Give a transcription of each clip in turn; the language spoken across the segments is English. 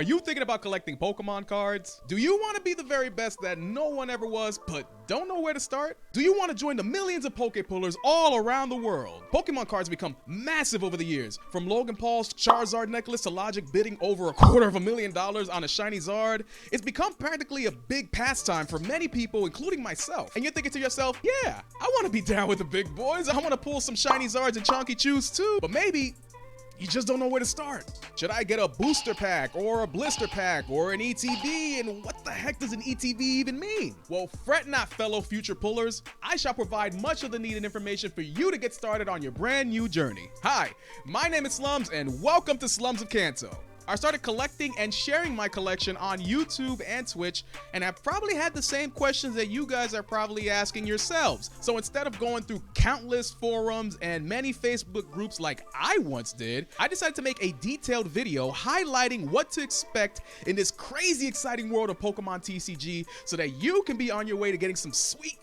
Are you thinking about collecting Pokemon cards? Do you want to be the very best that no one ever was, but don't know where to start? Do you want to join the millions of pokepullers all around the world? Pokemon cards become massive over the years, from Logan Paul's Charizard necklace to Logic bidding over $250,000 on a shiny Zard. It's become practically a big pastime for many people, including myself. And you're thinking to yourself, yeah, I want to be down with the big boys. I want to pull some shiny Zards and Chonky Chews too, but maybe you just don't know where to start. Should I get a booster pack or a blister pack or an ETB? And what the heck does an ETB even mean? Well, fret not, fellow future pullers. I shall provide much of the needed information for you to get started on your brand new journey. Hi, my name is Slumz and welcome to SlumzofKanto. I started collecting and sharing my collection on YouTube and Twitch, and I've probably had the same questions that you guys are probably asking yourselves. So instead of going through countless forums and many Facebook groups like I once did, I decided to make a detailed video highlighting what to expect in this crazy exciting world of Pokemon TCG so that you can be on your way to getting some sweet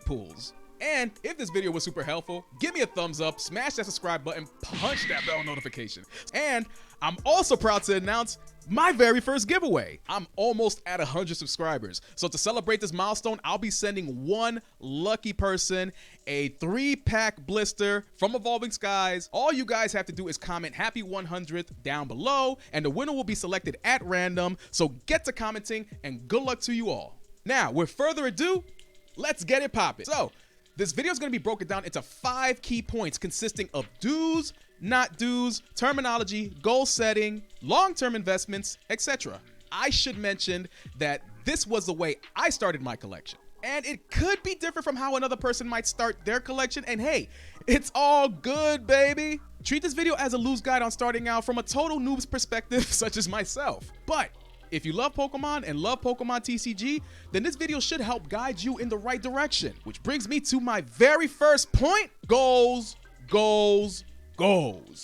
pulls. And if this video was super helpful, give me a thumbs up, smash that subscribe button, punch that bell notification. And I'm also proud to announce my very first giveaway. I'm almost at 100 subscribers. So to celebrate this milestone, I'll be sending one lucky person a 3-pack blister from Evolving Skies. All you guys have to do is comment happy 100th down below, and the winner will be selected at random. So get to commenting and good luck to you all. Now, with further ado, let's get it poppin'. So, this video is going to be broken down into 5 key points consisting of do's, not do's, terminology, goal setting, long-term investments, etc. I should mention that this was the way I started my collection. And it could be different from how another person might start their collection. And hey, it's all good, baby. Treat this video as a loose guide on starting out from a total noob's perspective, such as myself. But if you love Pokemon and love Pokemon TCG, then this video should help guide you in the right direction. Which brings me to my very first point: goals.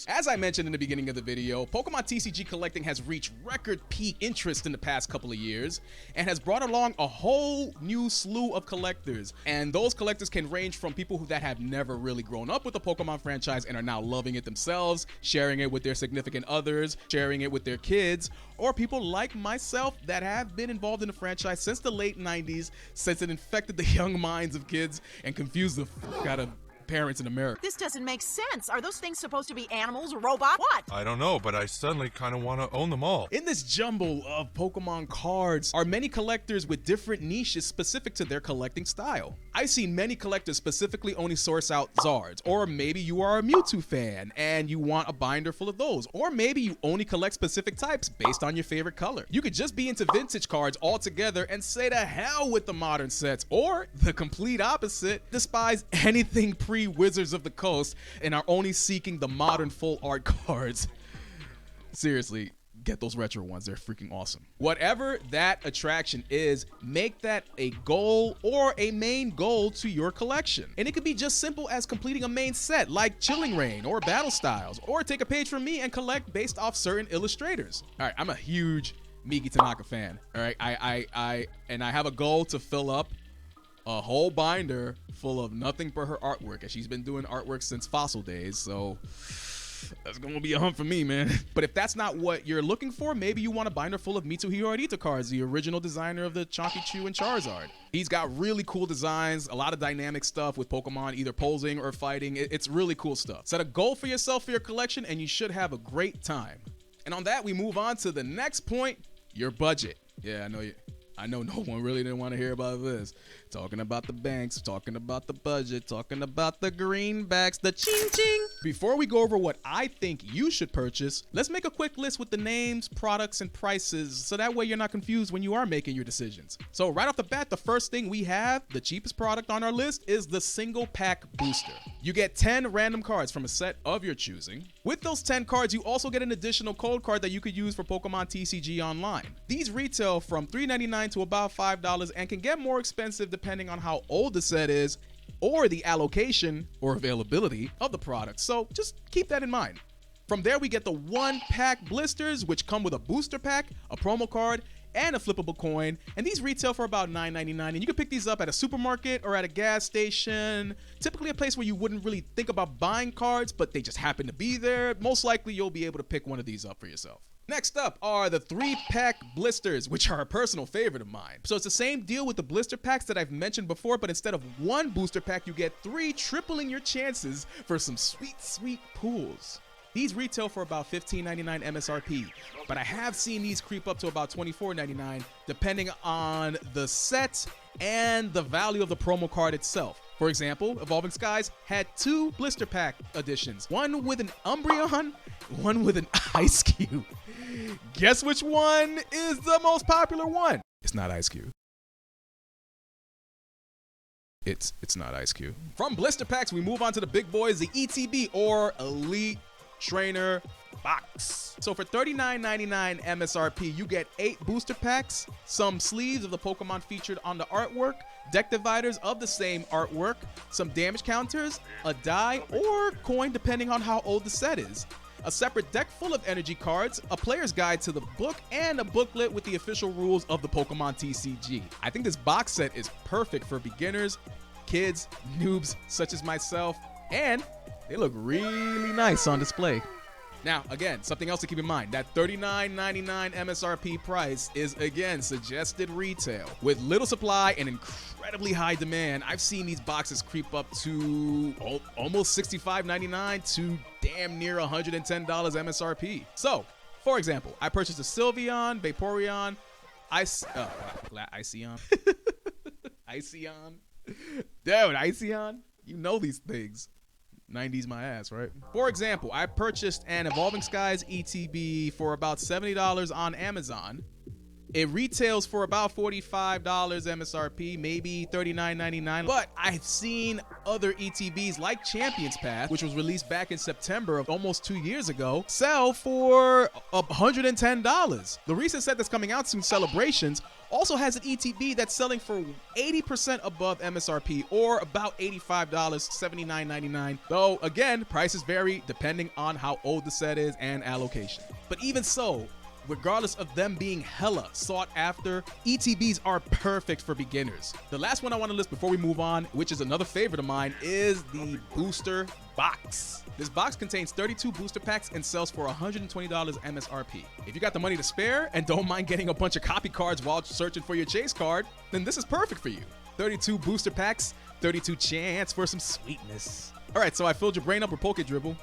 As I mentioned in the beginning of the video, Pokemon TCG collecting has reached record peak interest in the past couple of years and has brought along a whole new slew of collectors. And those collectors can range from people that have never really grown up with the Pokemon franchise and are now loving it themselves, sharing it with their significant others, sharing it with their kids, or people like myself that have been involved in the franchise since the late 90s, since it infected the young minds of kids and confused the fuck out of parents in America. This doesn't make sense. Are those things supposed to be animals or robots? What? I don't know, but I suddenly kind of want to own them all. In this jumble of Pokemon cards are many collectors with different niches specific to their collecting style. I've seen many collectors specifically only source out Zards, or maybe you are a Mewtwo fan and you want a binder full of those, or maybe you only collect specific types based on your favorite color. You could just be into vintage cards altogether and say to hell with the modern sets, or the complete opposite, despise anything pre-Wizards of the Coast and are only seeking the modern full art cards. Seriously, get those retro ones. They're freaking awesome. Whatever that attraction is, make that a goal or a main goal to your collection. And it could be just simple as completing a main set like Chilling Reign or Battle Styles, or take a page from me and collect based off certain illustrators. All right, I'm a huge Miki Tanaka fan. All right, I have a goal to fill up a whole binder full of nothing but her artwork, and she's been doing artwork since Fossil days, so that's gonna be a hunt for me, man. But if that's not what you're looking for, maybe you want a binder full of Mitsuhiro Arita cards, the original designer of the Chonky Chew and Charizard. He's got really cool designs, a lot of dynamic stuff with Pokemon either posing or fighting. It's really cool stuff. Set a goal for yourself for your collection and you should have a great time. And on that, we move on to the next point: your budget. Yeah, I know no one really didn't want to hear about this. Talking about the banks, talking about the budget, talking about the greenbacks, the ching ching. Before we go over what I think you should purchase, let's make a quick list with the names, products, and prices so that way you're not confused when you are making your decisions. So right off the bat, the first thing we have, the cheapest product on our list, is the single pack booster. You get 10 random cards from a set of your choosing. With those 10 cards, you also get an additional code card that you could use for Pokemon TCG Online. These retail from $3.99 to about $5 and can get more expensive depending on how old the set is or the allocation or availability of the product. So just keep that in mind. From there, we get the 1-pack blisters, which come with a booster pack, a promo card, and a flippable coin, and these retail for about $9.99, and you can pick these up at a supermarket or at a gas station, typically a place where you wouldn't really think about buying cards, but they just happen to be there. Most likely you'll be able to pick one of these up for yourself. Next up are the 3-pack blisters, which are a personal favorite of mine. So it's the same deal with the blister packs that I've mentioned before, but instead of 1 booster pack, you get 3, tripling your chances for some sweet, sweet pulls. These retail for about $15.99 MSRP, but I have seen these creep up to about $24.99 depending on the set and the value of the promo card itself. For example, Evolving Skies had 2 blister pack editions, one with an Umbreon, one with an Ice Cube. Guess which one is the most popular one? It's not Ice Cube. It's not Ice Cube. From blister packs, we move on to the big boys, the ETB or Elite Trainer Box. So for $39.99 MSRP, you get 8 booster packs, some sleeves of the Pokemon featured on the artwork, deck dividers of the same artwork, some damage counters, a die or coin depending on how old the set is, a separate deck full of energy cards, a player's guide to the book, and a booklet with the official rules of the Pokemon TCG. I think this box set is perfect for beginners, kids, noobs such as myself, and they look really nice on display. Now, again, something else to keep in mind, that $39.99 MSRP price is, again, suggested retail. With little supply and incredibly high demand, I've seen these boxes creep up to almost $65.99 to damn near $110 MSRP. So, for example, I purchased a Sylveon, Vaporeon, Iceon. Iceon. Dude, Iceon. You know these things. 90s my ass, right? For example, I purchased an Evolving Skies ETB for about $70 on Amazon. It retails for about $45 MSRP, maybe $39.99. But I've seen other ETBs like Champions Path, which was released back in September of almost 2 years ago, sell for $110. The recent set that's coming out soon, Celebrations, also has an ETB that's selling for 80% above MSRP or about $85, $79.99. Though, again, prices vary depending on how old the set is and allocation. But even so, regardless of them being hella sought after, ETBs are perfect for beginners. The last one I want to list before we move on, which is another favorite of mine, is the booster box. This box contains 32 booster packs and sells for $120 MSRP. If you got the money to spare and don't mind getting a bunch of copy cards while searching for your chase card, then this is perfect for you. 32 booster packs, 32 chance for some sweetness. All right, so I filled your brain up with Poke Dribble.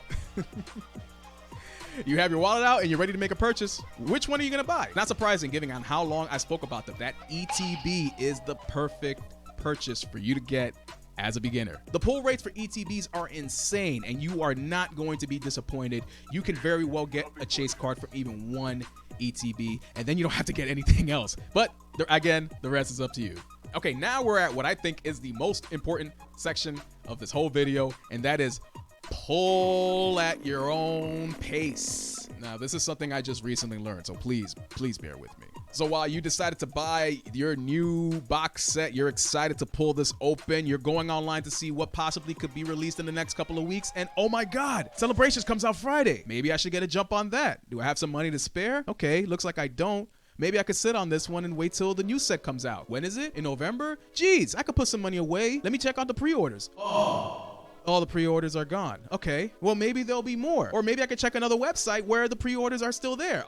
You have your wallet out and you're ready to make a purchase. Which one are you gonna buy? Not surprising, given on how long I spoke about them. That ETB is the perfect purchase for you to get as a beginner. The pull rates for ETBs are insane and you are not going to be disappointed. You can very well get a chase card for even 1 ETB and then you don't have to get anything else. But again, the rest is up to you. Okay, now we're at what I think is the most important section of this whole video, and that is pull at your own pace. Now, this is something I just recently learned, so please bear with me. So while you decided to buy your new box set, you're excited to pull this open, you're going online to see what possibly could be released in the next couple of weeks, and oh my God, Celebrations comes out Friday. Maybe I should get a jump on that. Do I have some money to spare? Okay, looks like I don't. Maybe I could sit on this one and wait till the new set comes out. When is it? In November? Jeez, I could put some money away. Let me check out the pre-orders. All the pre-orders are gone. Okay, well maybe there'll be more. Or maybe I could check another website where the pre-orders are still there.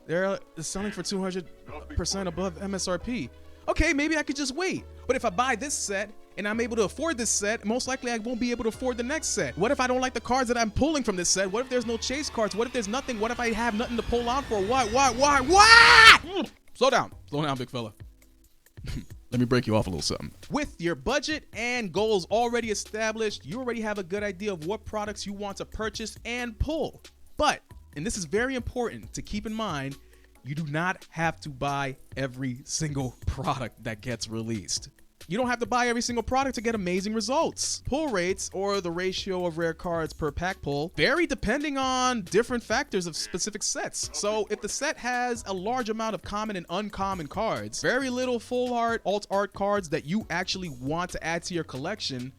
They're selling for 200% above MSRP. Okay, maybe I could just wait. But if I buy this set and I'm able to afford this set, most likely I won't be able to afford the next set. What if I don't like the cards that I'm pulling from this set? What if there's no chase cards? What if there's nothing? What if I have nothing to pull out for? Why? Slow down, big fella. Let me break you off a little something. With your budget and goals already established, you already have a good idea of what products you want to purchase and pull. But, and this is very important to keep in mind, you do not have to buy every single product that gets released. You don't have to buy every single product to get amazing results. Pull rates, or the ratio of rare cards per pack pull, vary depending on different factors of specific sets. So if the set has a large amount of common and uncommon cards, very little full art, alt art cards that you actually want to add to your collection,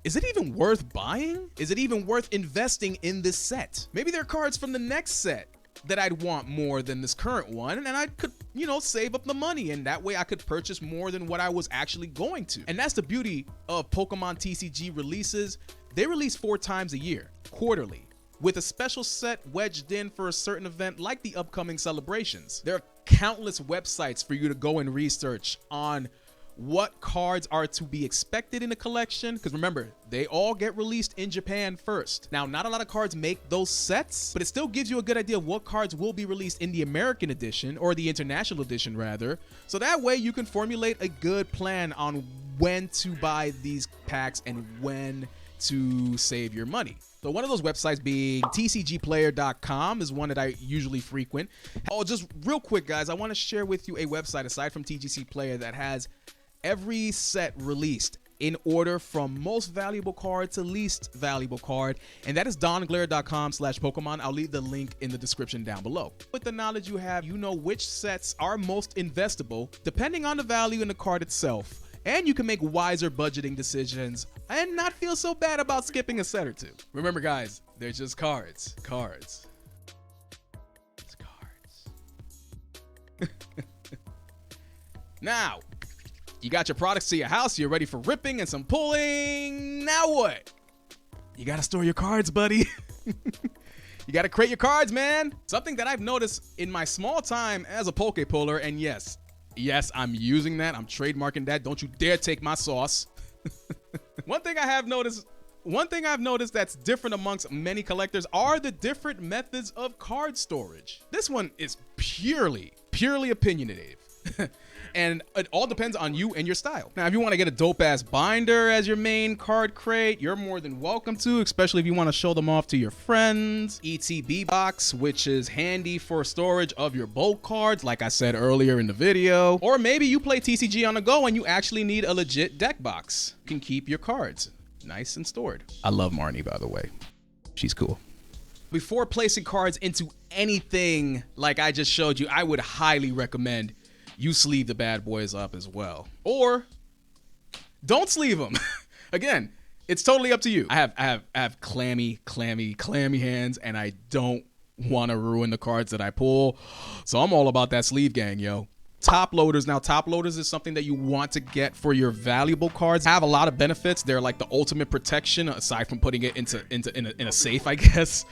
is it even worth buying? Is it even worth investing in this set? Maybe there are cards from the next set that I'd want more than this current one, and I could, save up the money, and that way I could purchase more than what I was actually going to. And that's the beauty of Pokemon TCG releases. They release 4 times a year, quarterly. with a special set wedged in for a certain event like the upcoming celebrations. There are countless websites for you to go and research on what cards are to be expected in a collection, because remember, they all get released in Japan first. Now, not a lot of cards make those sets, but it still gives you a good idea of what cards will be released in the American edition, or the international edition rather, so that way you can formulate a good plan on when to buy these packs and when to save your money. So one of those websites being TCGplayer.com is one that I usually frequent. Oh, just real quick, guys, I want to share with you a website aside from TCG Player that has every set released in order from most valuable card to least valuable card, and that is donglair.com/Pokemon. I'll leave the link in the description down below. With the knowledge you have, you know which sets are most investable depending on the value in the card itself, and you can make wiser budgeting decisions and not feel so bad about skipping a set or two. Remember, guys, they're just cards. Cards. It's cards. Now, you got your products to your house, you're ready for ripping and some pulling. Now what? You gotta store your cards, buddy. You gotta crate your cards, man. Something that I've noticed in my small time as a pokepuller, and yes, I'm using that. I'm trademarking that. Don't you dare take my sauce. One thing I've noticed that's different amongst many collectors are the different methods of card storage. This one is purely opinionative. And it all depends on you and your style. Now, if you want to get a dope-ass binder as your main card crate, you're more than welcome to, especially if you want to show them off to your friends. ETB box, which is handy for storage of your bulk cards, like I said earlier in the video. Or maybe you play TCG on the go and you actually need a legit deck box. You can keep your cards nice and stored. I love Marnie, by the way. She's cool. Before placing cards into anything like I just showed you, I would highly recommend you sleeve the bad boys up as well, or don't sleeve them. Again, it's totally up to you. I have clammy hands, and I don't want to ruin the cards that I pull, so I'm all about that sleeve gang, yo. Top loaders. Now, top loaders is something that you want to get for your valuable cards. Have a lot of benefits. They're like the ultimate protection, aside from putting it in a safe, I guess.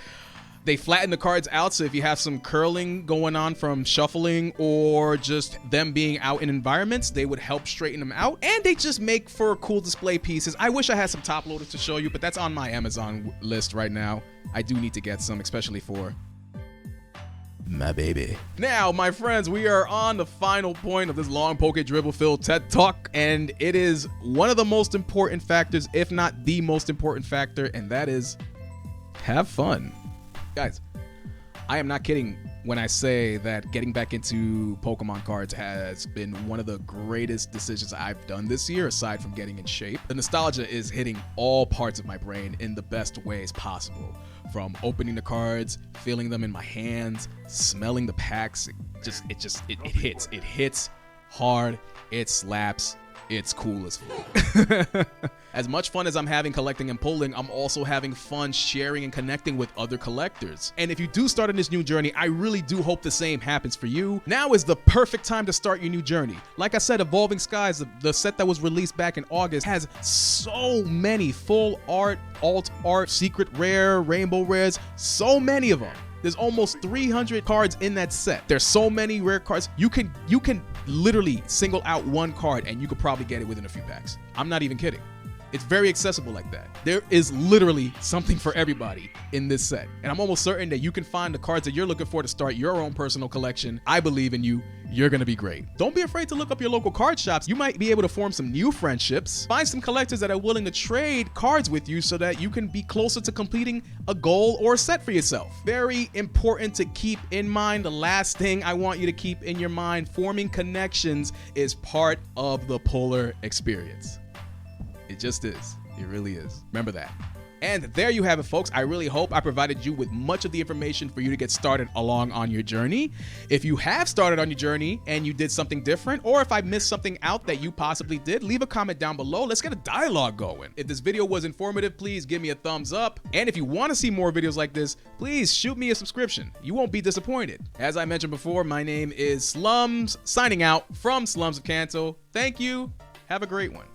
They flatten the cards out, so if you have some curling going on from shuffling or just them being out in environments, they would help straighten them out. And they just make for cool display pieces. I wish I had some top loaders to show you, but that's on my Amazon list right now. I do need to get some, especially for my baby. Now, my friends, we are on the final point of this long Poke Dribble filled TED Talk, and it is one of the most important factors, if not the most important factor, and that is have fun. Guys, I am not kidding when I say that getting back into Pokemon cards has been one of the greatest decisions I've done this year, aside from getting in shape. The nostalgia is hitting all parts of my brain in the best ways possible. From opening the cards, feeling them in my hands, smelling the packs, it hits hard, it slaps. It's cool as fuck. As much fun as I'm having collecting and pulling, I'm also having fun sharing and connecting with other collectors. And if you do start on this new journey, I really do hope the same happens for you. Now is the perfect time to start your new journey. Like I said, Evolving Skies, the set that was released back in August, has so many full art, alt art, secret rare, rainbow rares, so many of them. There's almost 300 cards in that set. There's so many rare cards. You can literally single out one card and you could probably get it within a few packs. I'm not even kidding. It's very accessible like that. There is literally something for everybody in this set. And I'm almost certain that you can find the cards that you're looking for to start your own personal collection. I believe in you. You're gonna be great. Don't be afraid to look up your local card shops. You might be able to form some new friendships. Find some collectors that are willing to trade cards with you so that you can be closer to completing a goal or a set for yourself. Very important to keep in mind. The last thing I want you to keep in your mind, forming connections is part of the puller experience. It just is. It really is. Remember that. And there you have it, folks. I really hope I provided you with much of the information for you to get started along on your journey. If you have started on your journey and you did something different, or if I missed something out that you possibly did, leave a comment down below. Let's get a dialogue going. If this video was informative, please give me a thumbs up. And if you want to see more videos like this, please shoot me a subscription. You won't be disappointed. As I mentioned before, my name is Slumz, signing out from SlumzofKanto. Thank you. Have a great one.